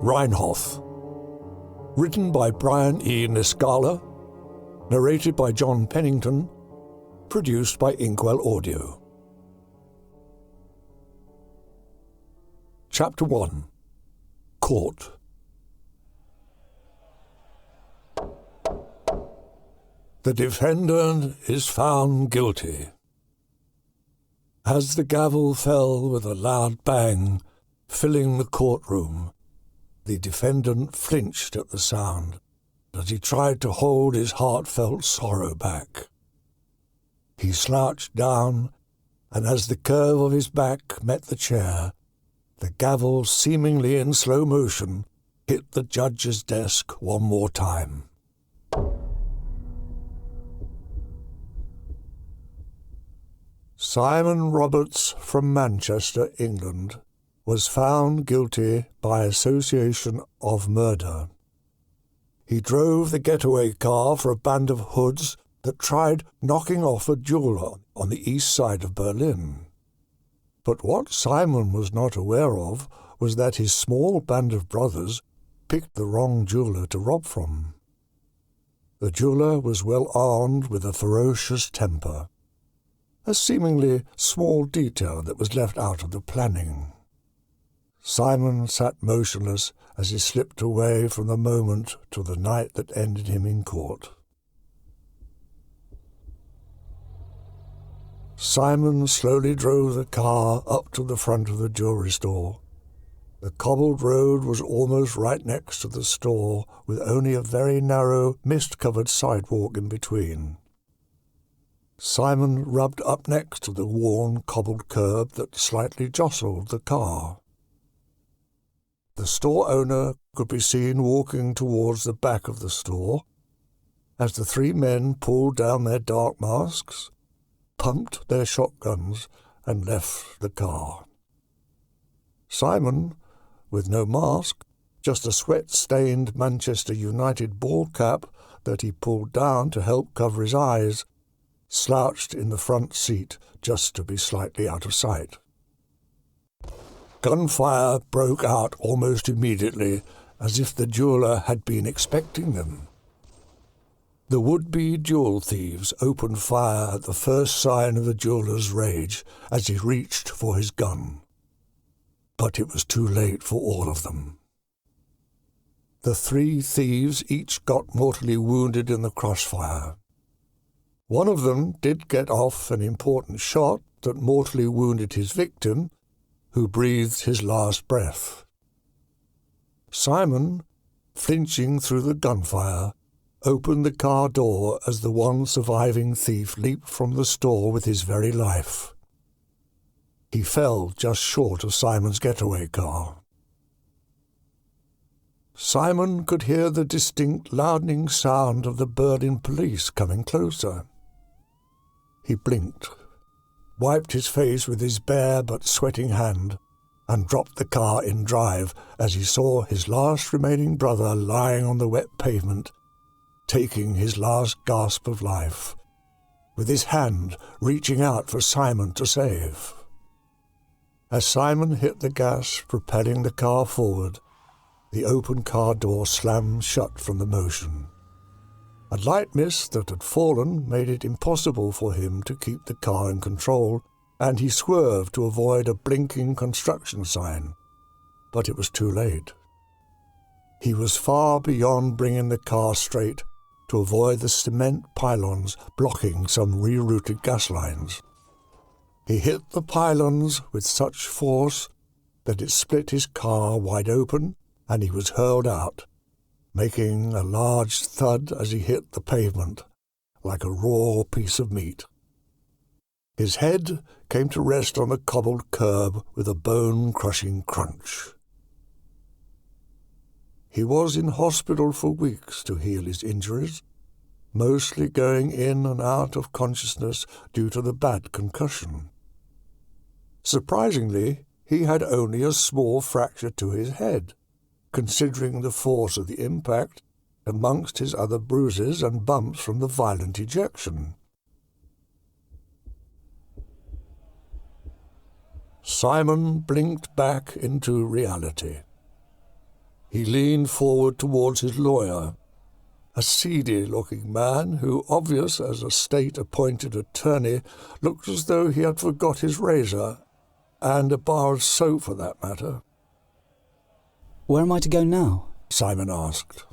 Rhinehoth. Written by Brian E. Niscala. Narrated by John Pennington. Produced by Inkwell Audio. Chapter 1. Court. The defendant is found guilty. As the gavel fell with a loud bang, filling the courtroom, the defendant flinched at the sound as he tried to hold his heartfelt sorrow back. He slouched down, and as the curve of his back met the chair, the gavel, seemingly in slow motion, hit the judge's desk one more time. Simon Roberts from Manchester, England, was found guilty by association of murder. He drove the getaway car for a band of hoods that tried knocking off a jeweller on the east side of Berlin. But what Simon was not aware of was that his small band of brothers picked the wrong jeweller to rob from. The jeweller was well armed with a ferocious temper, a seemingly small detail that was left out of the planning. Simon sat motionless as he slipped away from the moment to the night that ended him in court. Simon slowly drove the car up to the front of the jewelry store. The cobbled road was almost right next to the store, with only a very narrow, mist-covered sidewalk in between. Simon rubbed up next to the worn, cobbled curb that slightly jostled the car. The store owner could be seen walking towards the back of the store as the three men pulled down their dark masks, pumped their shotguns, and left the car. Simon, with no mask, just a sweat-stained Manchester United ball cap that he pulled down to help cover his eyes, slouched in the front seat just to be slightly out of sight. Gunfire broke out almost immediately, as if the jeweller had been expecting them. The would-be jewel thieves opened fire at the first sign of the jeweller's rage as he reached for his gun. But it was too late for all of them. The three thieves each got mortally wounded in the crossfire. One of them did get off an important shot that mortally wounded his victim, who breathed his last breath. Simon, flinching through the gunfire, opened the car door as the one surviving thief leaped from the store with his very life. He fell just short of Simon's getaway car. Simon could hear the distinct, loudening sound of the Berlin police coming closer. He blinked, wiped his face with his bare but sweating hand, and dropped the car in drive as he saw his last remaining brother lying on the wet pavement, taking his last gasp of life, with his hand reaching out for Simon to save. As Simon hit the gas, propelling the car forward, the open car door slammed shut from the motion. A light mist that had fallen made it impossible for him to keep the car in control, and he swerved to avoid a blinking construction sign. But it was too late. He was far beyond bringing the car straight to avoid the cement pylons blocking some rerouted gas lines. He hit the pylons with such force that it split his car wide open, and he was hurled out, making a large thud as he hit the pavement, like a raw piece of meat. His head came to rest on the cobbled curb with a bone-crushing crunch. He was in hospital for weeks to heal his injuries, mostly going in and out of consciousness due to the bad concussion. Surprisingly, he had only a small fracture to his head, considering the force of the impact amongst his other bruises and bumps from the violent ejection. Simon blinked back into reality. He leaned forward towards his lawyer, a seedy-looking man who, obvious as a state-appointed attorney, looked as though he had forgot his razor, and a bar of soap for that matter. "Where am I to go now?" Simon asked.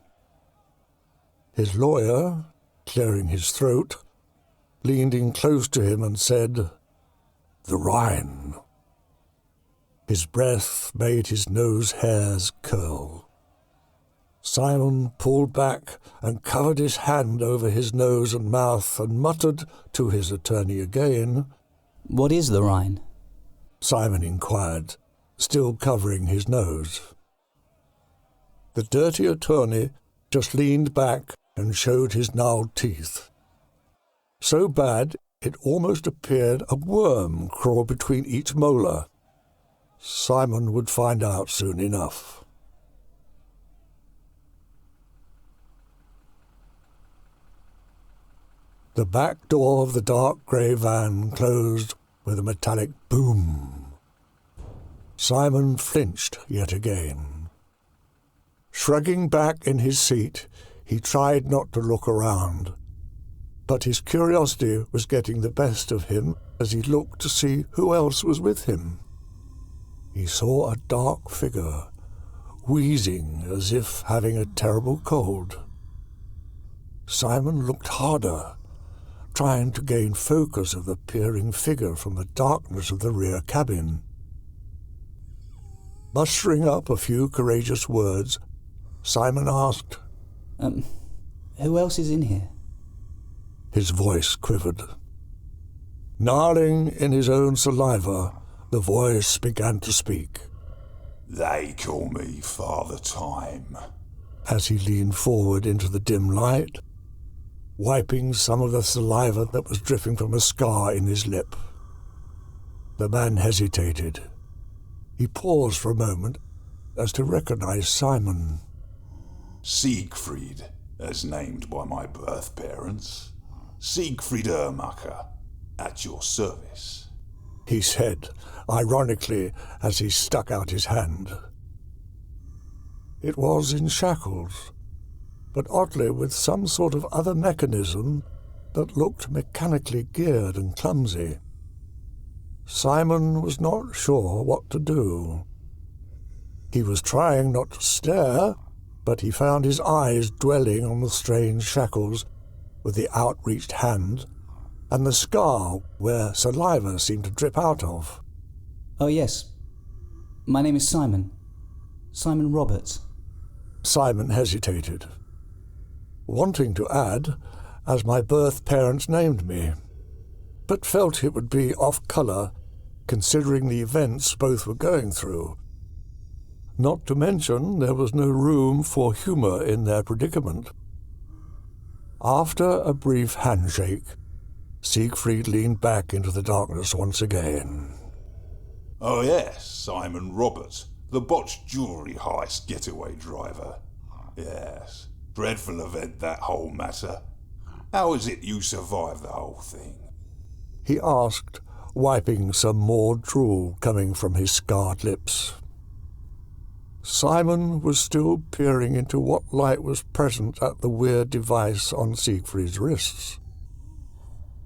His lawyer, clearing his throat, leaned in close to him and said, "The Rhine." His breath made his nose hairs curl. Simon pulled back and covered his hand over his nose and mouth and muttered to his attorney again. "What is the Rhine?" Simon inquired, still covering his nose. The dirty attorney just leaned back and showed his gnarled teeth. So bad it almost appeared a worm crawled between each molar. Simon would find out soon enough. The back door of the dark grey van closed with a metallic boom. Simon flinched yet again. Shrugging back in his seat, he tried not to look around, but his curiosity was getting the best of him as he looked to see who else was with him. He saw a dark figure, wheezing as if having a terrible cold. Simon looked harder, trying to gain focus of the peering figure from the darkness of the rear cabin. Mustering up a few courageous words, Simon asked, Who else is in here?" His voice quivered. Gnarling in his own saliva, the voice began to speak. "They call me Father Time." As he leaned forward into the dim light, wiping some of the saliva that was dripping from a scar in his lip. The man hesitated. He paused for a moment as to recognize Simon. "Siegfried, as named by my birth parents. Siegfried Ermacher, at your service," he said, ironically, as he stuck out his hand. It was in shackles, but oddly with some sort of other mechanism that looked mechanically geared and clumsy. Simon was not sure what to do. He was trying not to stare, but he found his eyes dwelling on the strange shackles with the outreached hand and the scar where saliva seemed to drip out of. "Oh yes, my name is Simon. Simon Roberts." Simon hesitated, wanting to add, "as my birth parents named me," but felt it would be off-colour considering the events both were going through. Not to mention there was no room for humour in their predicament. After a brief handshake, Siegfried leaned back into the darkness once again. "Oh yes, Simon Roberts, the botched jewellery heist getaway driver. Yes, dreadful event, that whole matter. How is it you survived the whole thing?" he asked, wiping some more drool coming from his scarred lips. Simon was still peering into what light was present at the weird device on Siegfried's wrists.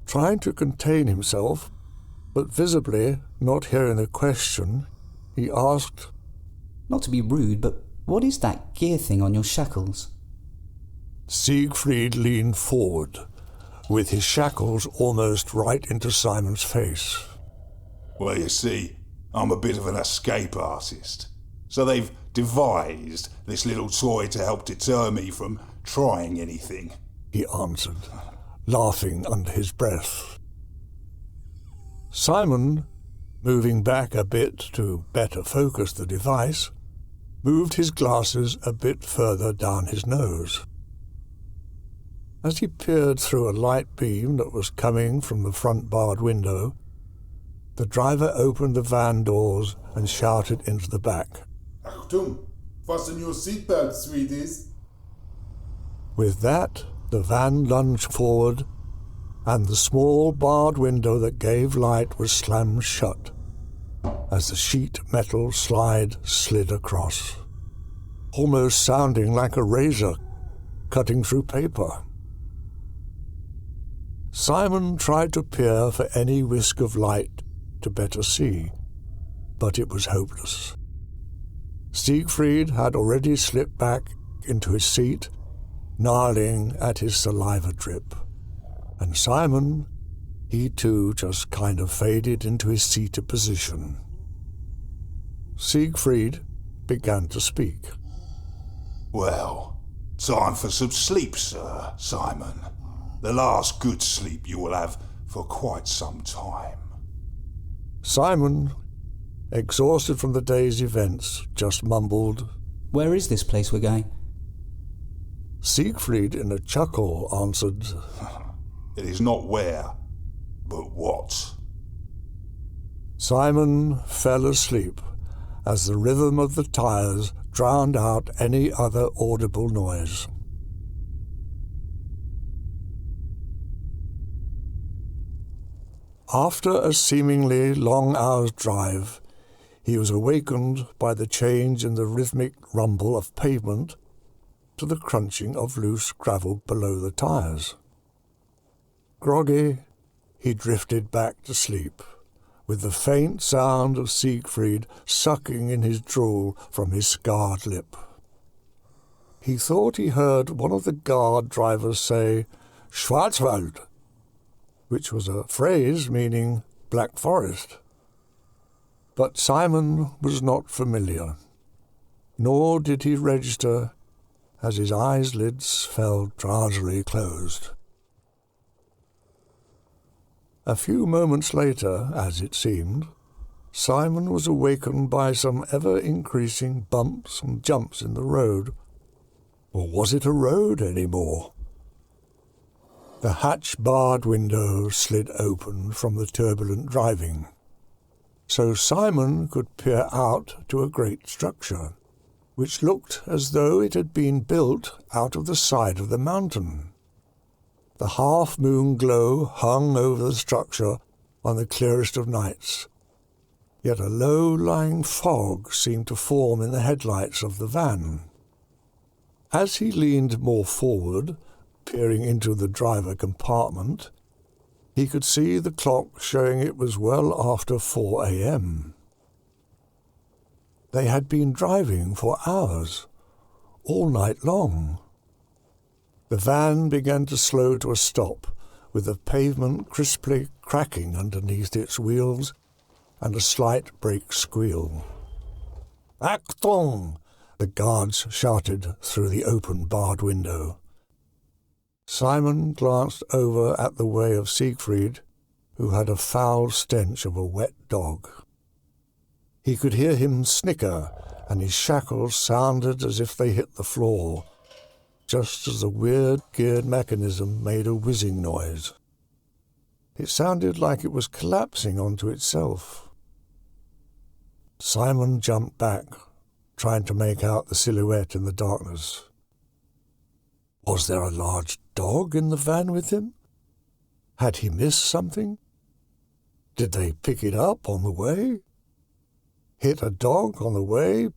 Trying to contain himself, but visibly not hearing the question, he asked, "Not to be rude, but what is that gear thing on your shackles?" Siegfried leaned forward, with his shackles almost right into Simon's face. "Well, you see, I'm a bit of an escape artist, so they've devised this little toy to help deter me from trying anything," he answered, laughing under his breath. Simon, moving back a bit to better focus the device, moved his glasses a bit further down his nose. As he peered through a light beam that was coming from the front barred window, the driver opened the van doors and shouted into the back. "Achtung! Fasten your seatbelts, sweeties!" With that, the van lunged forward, and the small barred window that gave light was slammed shut as the sheet metal slide slid across. almost sounding like a razor cutting through paper. Simon tried to peer for any whisk of light to better see, but it was hopeless. Siegfried had already slipped back into his seat, gnarling at his saliva drip, and Simon, he too just kind of faded into his seated position. Siegfried began to speak. Well, time for some sleep, sir, Simon. The last good sleep you will have for quite some time. Simon, exhausted from the day's events, just mumbled, Where is this place we're going? Siegfried, in a chuckle, answered, It is not where, but what. Simon fell asleep as the rhythm of the tires drowned out any other audible noise. After a seemingly long hour's drive, he was awakened by the change in the rhythmic rumble of pavement to the crunching of loose gravel below the tires. Groggy, he drifted back to sleep, with the faint sound of Siegfried sucking in his drool from his scarred lip. He thought he heard one of the guard drivers say, Schwarzwald, which was a phrase meaning Black Forest. But Simon was not familiar, nor did he register as his eyelids fell drowsily closed. A few moments later, as it seemed, Simon was awakened by some ever-increasing bumps and jumps in the road. Or was it a road anymore? The hatch-barred window slid open from the turbulent driving, so Simon could peer out to a great structure, which looked as though it had been built out of the side of the mountain. The half-moon glow hung over the structure on the clearest of nights, yet a low-lying fog seemed to form in the headlights of the van. As he leaned more forward, peering into the driver compartment, he could see the clock showing it was well after 4 a.m. They had been driving for hours, all night long. The van began to slow to a stop, with the pavement crisply cracking underneath its wheels and a slight brake squeal. Achtung! The guards shouted through the open barred window. Simon glanced over at the way of Siegfried, who had a foul stench of a wet dog. He could hear him snicker, and his shackles sounded as if they hit the floor, just as the weird geared mechanism made a whizzing noise. It sounded like it was collapsing onto itself. Simon jumped back, trying to make out the silhouette in the darkness. Was there a large dog in the van with him? Had he missed something? Did they pick it up on the way? Hit a dog on the way,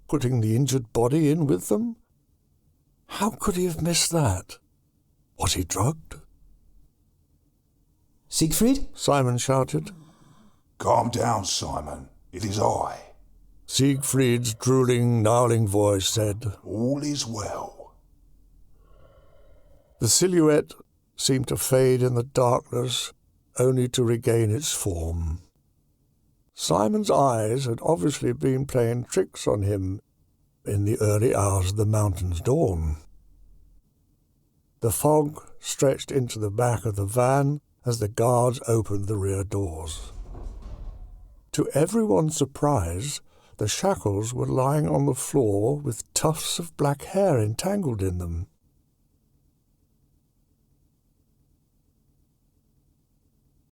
putting the injured body in with them? How could he have missed that? Was he drugged? Siegfried? Simon shouted. Calm down, Simon. It is I. Siegfried's drooling, gnarling voice said, All is well. The silhouette seemed to fade in the darkness, only to regain its form. Simon's eyes had obviously been playing tricks on him in the early hours of the mountain's dawn. The fog stretched into the back of the van as the guards opened the rear doors. To everyone's surprise, the shackles were lying on the floor with tufts of black hair entangled in them.